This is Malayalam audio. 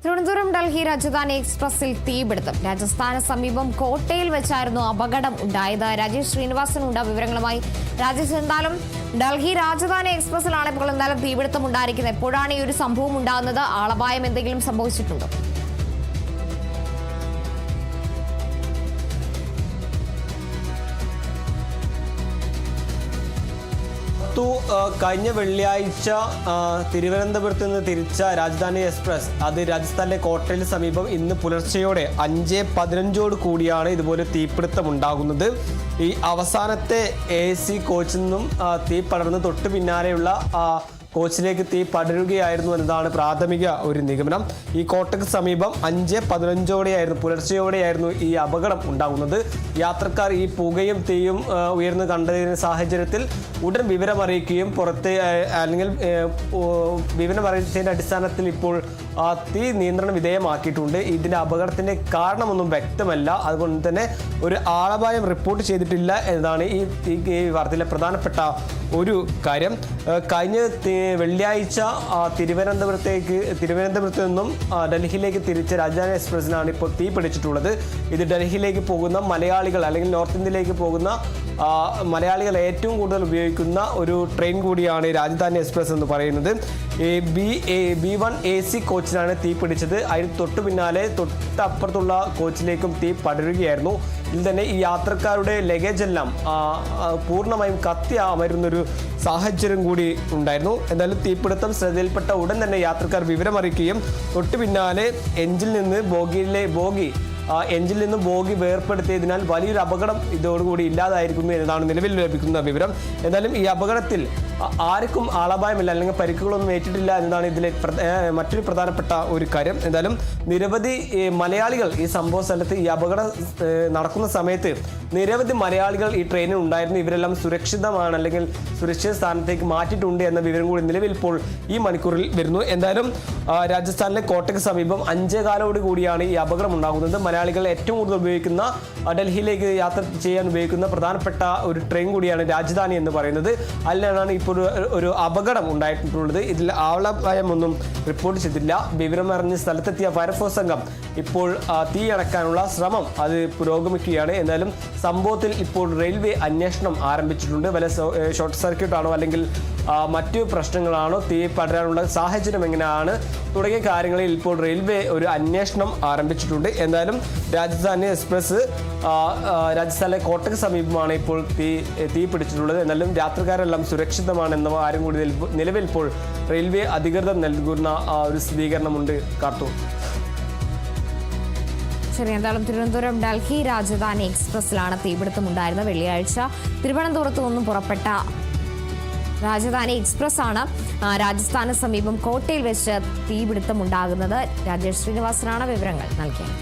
തിരുവനന്തപുരം ഡൽഹി രാജധാനി എക്സ്പ്രസിൽ തീപിടുത്തം. രാജസ്ഥാന് സമീപം കോട്ടയിൽ വെച്ചായിരുന്നു അപകടം ഉണ്ടായത്. രാജേഷ് ശ്രീനിവാസനുണ്ട് വിവരങ്ങളുമായി. രാജേഷ്, എന്തായാലും ഡൽഹി രാജധാനി എക്സ്പ്രസിലാണ് ഇപ്പോൾ എന്തായാലും തീപിടുത്തം ഉണ്ടായിരിക്കുന്നത്. എപ്പോഴാണ് ഈ ഒരു സംഭവം ഉണ്ടാകുന്നത്? ആളപായം എന്തെങ്കിലും സംഭവിച്ചിട്ടുണ്ടോ? കഴിഞ്ഞ വെള്ളിയാഴ്ച തിരുവനന്തപുരത്ത് നിന്ന് തിരിച്ച രാജധാനി എക്സ്പ്രസ് അത് രാജസ്ഥാനിലെ കോട്ടയിൽ സമീപം ഇന്ന് പുലർച്ചെയോടെ 5:15 കൂടിയാണ് ഇതുപോലെ തീപിടുത്തം ഉണ്ടാകുന്നത്. ഈ അവസാനത്തെ AC കോച്ചിൽ നിന്നും തീ പടർന്ന് തൊട്ടു പിന്നാലെയുള്ള കോച്ചിലേക്ക് തീ പടരുകയായിരുന്നു എന്നതാണ് പ്രാഥമിക ഒരു നിഗമനം. ഈ കോട്ടയ്ക്ക് സമീപം 5:15 പുലർച്ചെയോടെയായിരുന്നു ഈ അപകടം ഉണ്ടാകുന്നത്. യാത്രക്കാർ ഈ പുകയും തീയും ഉയർന്നു കണ്ടതിന് സാഹചര്യത്തിൽ ഉടൻ വിവരമറിയിക്കുകയും അല്ലെങ്കിൽ വിവരമറിയിച്ചതിൻ്റെ അടിസ്ഥാനത്തിൽ ഇപ്പോൾ തീ നിയന്ത്രണ വിധേയമാക്കിയിട്ടുണ്ട്. ഇതിൻ്റെ അപകടത്തിൻ്റെ കാരണമൊന്നും വ്യക്തമല്ല. അതുകൊണ്ട് തന്നെ ഒരു ആളപായം റിപ്പോർട്ട് ചെയ്തിട്ടില്ല എന്നതാണ് ഈ വാർത്തയിലെ പ്രധാനപ്പെട്ട ഒരു കാര്യം. കഴിഞ്ഞ വെള്ളിയാഴ്ച തിരുവനന്തപുരത്ത് നിന്നും ഡൽഹിയിലേക്ക് തിരിച്ച രാജധാനി എക്സ്പ്രസിനാണ് ഇപ്പോൾ തീ പിടിച്ചിട്ടുള്ളത്. ഇത് ഡൽഹിയിലേക്ക് പോകുന്ന മലയാളികൾ അല്ലെങ്കിൽ നോർത്ത് ഇന്ത്യയിലേക്ക് പോകുന്ന മലയാളികൾ ഏറ്റവും കൂടുതൽ ഉപയോഗിക്കുന്ന ഒരു ട്രെയിൻ കൂടിയാണ് രാജധാനി എക്സ്പ്രസ് എന്ന് പറയുന്നത്. B1 AC കോച്ചിനാണ് തീ പിടിച്ചത്. അതിന് തൊട്ടു പിന്നാലെ തൊട്ടപ്പുറത്തുള്ള കോച്ചിലേക്കും തീ പടരുകയായിരുന്നു. ഇതിൽ തന്നെ ഈ യാത്രക്കാരുടെ ലഗേജ് എല്ലാം പൂർണ്ണമായും കത്തി അമരുന്നൊരു സാഹചര്യം കൂടി ഉണ്ടായിരുന്നു. എന്തായാലും തീപിടുത്തം ശ്രദ്ധയിൽപ്പെട്ട ഉടൻ തന്നെ യാത്രക്കാർ വിവരമറിയിക്കുകയും തൊട്ടു പിന്നാലെ എഞ്ചിൽ നിന്ന് ബോഗി വേർപ്പെടുത്തിയതിനാൽ വലിയൊരു അപകടം ഇതോടുകൂടി ഇല്ലാതായിരിക്കുന്നു എന്നതാണ് നിലവിൽ ലഭിക്കുന്ന വിവരം. എന്നാലും ഈ അപകടത്തിൽ ആർക്കും ആളപായമില്ല അല്ലെങ്കിൽ പരിക്കുകളൊന്നും ഏറ്റിട്ടില്ല എന്നതാണ് ഇതിലെ മറ്റൊരു പ്രധാനപ്പെട്ട ഒരു കാര്യം. എന്തായാലും നിരവധി മലയാളികൾ ഈ സംഭവ സ്ഥലത്ത് ഈ അപകടം നടക്കുന്ന സമയത്ത് നിരവധി മലയാളികൾ ഈ ട്രെയിനിൽ ഉണ്ടായിരുന്നു. ഇവരെല്ലാം സുരക്ഷിതമാണ് അല്ലെങ്കിൽ സുരക്ഷിത സ്ഥാനത്തേക്ക് മാറ്റിയിട്ടുണ്ട് എന്ന വിവരം കൂടി നിലവിൽ ഇപ്പോൾ ഈ മണിക്കൂറിൽ വരുന്നു. എന്തായാലും രാജസ്ഥാനിലെ കോട്ടയ്ക്ക് സമീപം 5:15 കൂടിയാണ് ഈ അപകടം ഉണ്ടാകുന്നത്. മലയാളികൾ ഏറ്റവും കൂടുതൽ ഉപയോഗിക്കുന്ന ഡൽഹിയിലേക്ക് യാത്ര ചെയ്യാൻ ഉപയോഗിക്കുന്ന പ്രധാനപ്പെട്ട ഒരു ട്രെയിൻ കൂടിയാണ് രാജധാനി എന്ന് പറയുന്നത്. അതിലാണ് ഇപ്പോൾ ഒരു അപകടം ഉണ്ടായിട്ടുള്ളത്. ഇതിൽ ആളപായമൊന്നും റിപ്പോർട്ട് ചെയ്തില്ല. വിവരമറിഞ്ഞ് സ്ഥലത്തെത്തിയ ഫയർഫോഴ്സ് സംഘം ഇപ്പോൾ തീ അണക്കാനുള്ള ശ്രമം അത് പുരോഗമിക്കുകയാണ്. എന്നാലും സംഭവത്തിൽ ഇപ്പോൾ റെയിൽവേ അന്വേഷണം ആരംഭിച്ചിട്ടുണ്ട്. വല്ല ഷോർട്ട് സർക്യൂട്ട് ആണോ അല്ലെങ്കിൽ മറ്റു പ്രശ്നങ്ങളാണോ, തീ പടരാനുള്ള സാഹചര്യം എങ്ങനെയാണ് തുടങ്ങിയ കാര്യങ്ങളിൽ ഇപ്പോൾ റെയിൽവേ ഒരു അന്വേഷണം ആരംഭിച്ചിട്ടുണ്ട്. എന്തായാലും രാജധാനി എക്സ്പ്രസ് രാജസ്ഥാനിലെ കോട്ടയ്ക്ക് സമീപമാണ് ഇപ്പോൾ തീ പിടിച്ചിട്ടുള്ളത്. എന്നാലും യാത്രക്കാരെല്ലാം സുരക്ഷിതമാണെന്ന കാര്യം കൂടി നിലവിൽ ഇപ്പോൾ റെയിൽവേ അധികൃതർ നൽകുന്ന ഒരു സ്ഥിരീകരണമുണ്ട്. കാർത്തു. ശരി, എന്തായാലും തിരുവനന്തപുരം ഡൽഹി രാജധാനി എക്സ്പ്രസിലാണ് തീപിടുത്തം ഉണ്ടായിരുന്നത്. വെള്ളിയാഴ്ച തിരുവനന്തപുരത്ത് നിന്നും പുറപ്പെട്ട രാജധാനി എക്സ്പ്രസ് ആണ് രാജസ്ഥാന് സമീപം കോട്ടയിൽ വെച്ച് തീപിടുത്തം ഉണ്ടാകുന്നത്. രാജേഷ് ശ്രീനിവാസനാണ് വിവരങ്ങൾ നൽകിയത്.